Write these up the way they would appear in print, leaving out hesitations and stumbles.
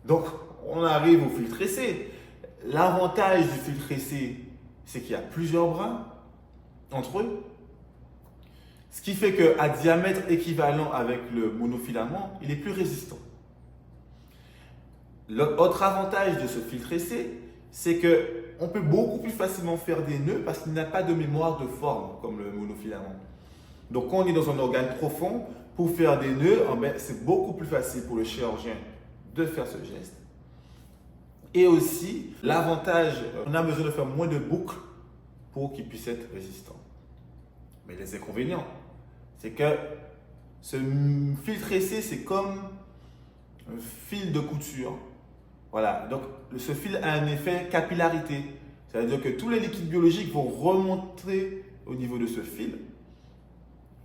Donc, on arrive au filtre essai. L'avantage du filtre essai, c'est qu'il y a plusieurs brins entre eux. Ce qui fait qu'à diamètre équivalent avec le monofilament, il est plus résistant. L'autre avantage de ce filtre essai, c'est qu'on peut beaucoup plus facilement faire des nœuds parce qu'il n'a pas de mémoire de forme comme le monofilament. Donc, quand on est dans un organe profond, pour faire des nœuds, c'est beaucoup plus facile pour le chirurgien de faire ce geste. Et aussi, l'avantage, on a besoin de faire moins de boucles pour qu'il puisse être résistant. Mais les inconvénients, c'est que ce filtre essai, c'est comme un fil de couture. Voilà, donc ce fil a un effet capillarité. C'est-à-dire que tous les liquides biologiques vont remonter au niveau de ce fil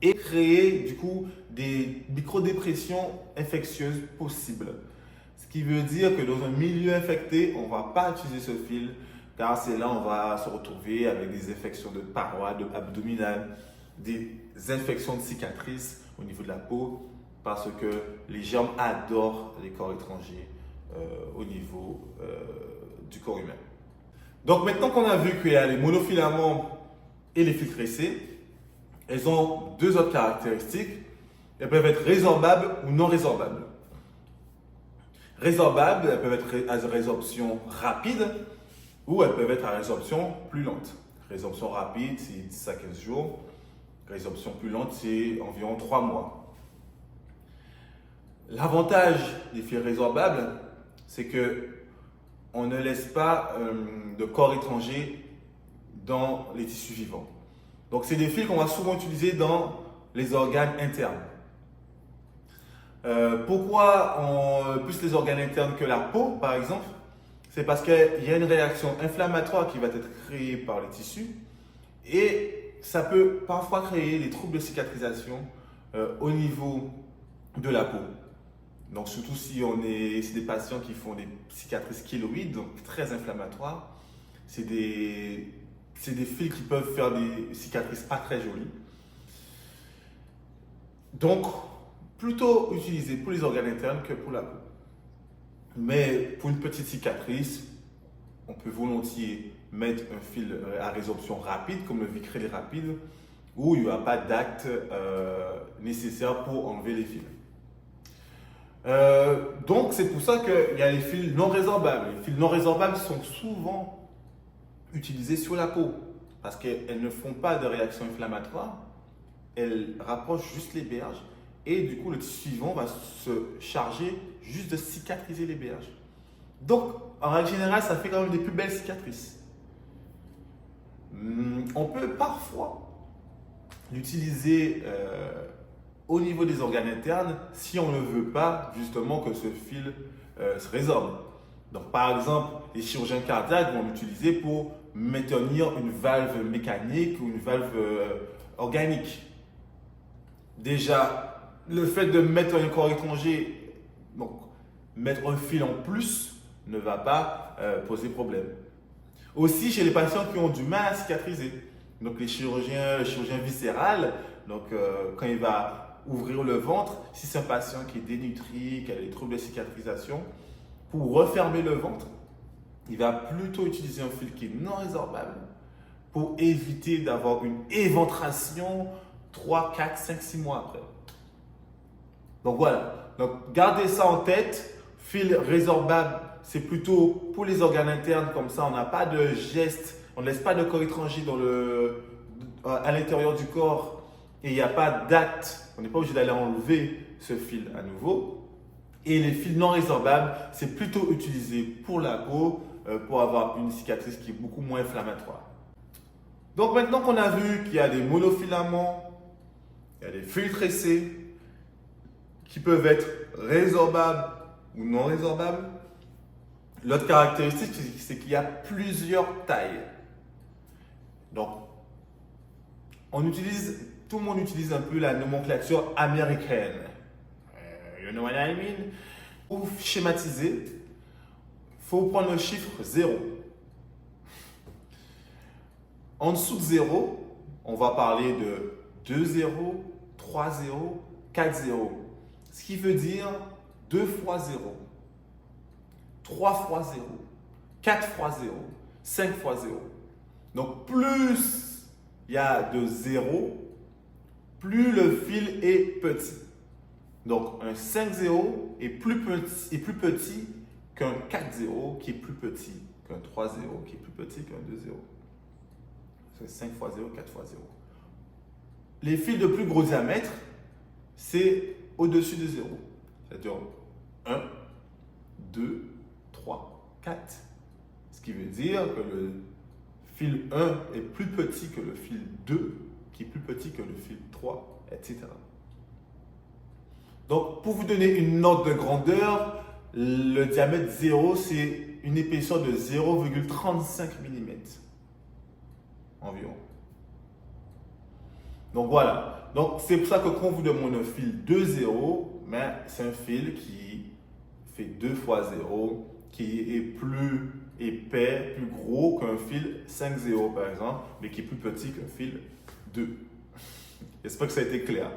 et créer du coup des microdépressions infectieuses possibles. Ce qui veut dire que dans un milieu infecté, on ne va pas utiliser ce fil car c'est là où on va se retrouver avec des infections de parois abdominales, des infections de cicatrices au niveau de la peau parce que les germes adorent les corps étrangers au niveau du corps humain. Donc maintenant qu'on a vu qu'il y a les monofilaments et les filtres essai, elles ont deux autres caractéristiques. Elles peuvent être résorbables ou non résorbables. Résorbables, elles peuvent être à résorption rapide ou elles peuvent être à résorption plus lente. Résorption rapide, c'est 10 à 15 jours. Résorption plus lente, c'est environ 3 mois. L'avantage des fils résorbables, c'est qu'on ne laisse pas de corps étranger dans les tissus vivants. Donc, c'est des fils qu'on va souvent utiliser dans les organes internes. Pourquoi plus les organes internes que la peau, par exemple? C'est parce qu'il y a une réaction inflammatoire qui va être créée par les tissus et ça peut parfois créer des troubles de cicatrisation au niveau de la peau. Donc, surtout si c'est des patients qui font des cicatrices kéloïdes, donc très inflammatoires, c'est des fils qui peuvent faire des cicatrices pas très jolies. Donc, plutôt utilisé pour les organes internes que pour la peau. Mais pour une petite cicatrice, on peut volontiers mettre un fil à résorption rapide, comme le Vicryl rapide, où il n'y aura pas d'acte nécessaire pour enlever les fils. Donc, c'est pour ça qu'il y a les fils non résorbables. Les fils non résorbables sont souvent utilisés sur la peau parce qu'elles ne font pas de réaction inflammatoire, elles rapprochent juste les berges et du coup le tissu vivant va se charger juste de cicatriser les berges. Donc en règle générale, ça fait quand même des plus belles cicatrices. On peut parfois l'utiliser au niveau des organes internes si on ne veut pas justement que ce fil se résorbe. Donc, par exemple, les chirurgiens cardiaques vont l'utiliser pour maintenir une valve mécanique ou une valve organique. Déjà, le fait de mettre un corps étranger, donc mettre un fil en plus, ne va pas poser problème. Aussi, chez les patients qui ont du mal à cicatriser, donc le chirurgien viscéral, donc quand il va ouvrir le ventre, si c'est un patient qui est dénutri, qui a des troubles de cicatrisation, pour refermer le ventre, il va plutôt utiliser un fil qui est non résorbable pour éviter d'avoir une éventration 3, 4, 5, 6 mois après. Donc voilà, donc gardez ça en tête. Fil résorbable, c'est plutôt pour les organes internes, comme ça on n'a pas de geste, on ne laisse pas de corps étranger à l'intérieur du corps et il n'y a pas d'acte, on n'est pas obligé d'aller enlever ce fil à nouveau. Et les fils non résorbables, c'est plutôt utilisé pour la peau, pour avoir une cicatrice qui est beaucoup moins inflammatoire. Donc maintenant qu'on a vu qu'il y a des monofilaments, il y a des filtres essai qui peuvent être résorbables ou non résorbables, l'autre caractéristique, c'est qu'il y a plusieurs tailles. Donc, tout le monde utilise un peu la nomenclature américaine. You know what I mean? Pour schématiser, il faut prendre le chiffre 0. En dessous de 0, on va parler de 2 0, 3 0, 4 0. Ce qui veut dire 2 fois 0. 3 fois 0, 4 fois 0, 5 fois 0. Donc, plus il y a de 0, plus le fil est petit. Donc, un 5-0 est plus petit qu'un 4-0 qui est plus petit qu'un 3-0 qui est plus petit qu'un 2-0. C'est 5 fois 0, 4 fois 0. Les fils de plus gros diamètre, c'est au-dessus de 0. C'est-à-dire 1, 2, 3, 4. Ce qui veut dire que le fil 1 est plus petit que le fil 2, qui est plus petit que le fil 3, etc. Donc, pour vous donner une ordre de grandeur, le diamètre 0, c'est une épaisseur de 0,35 mm environ. Donc voilà. Donc c'est pour ça que quand on vous demande un fil 2-0, c'est un fil qui fait 2 fois 0, qui est plus épais, plus gros qu'un fil 5-0 par exemple, mais qui est plus petit qu'un fil 2. J'espère que ça a été clair.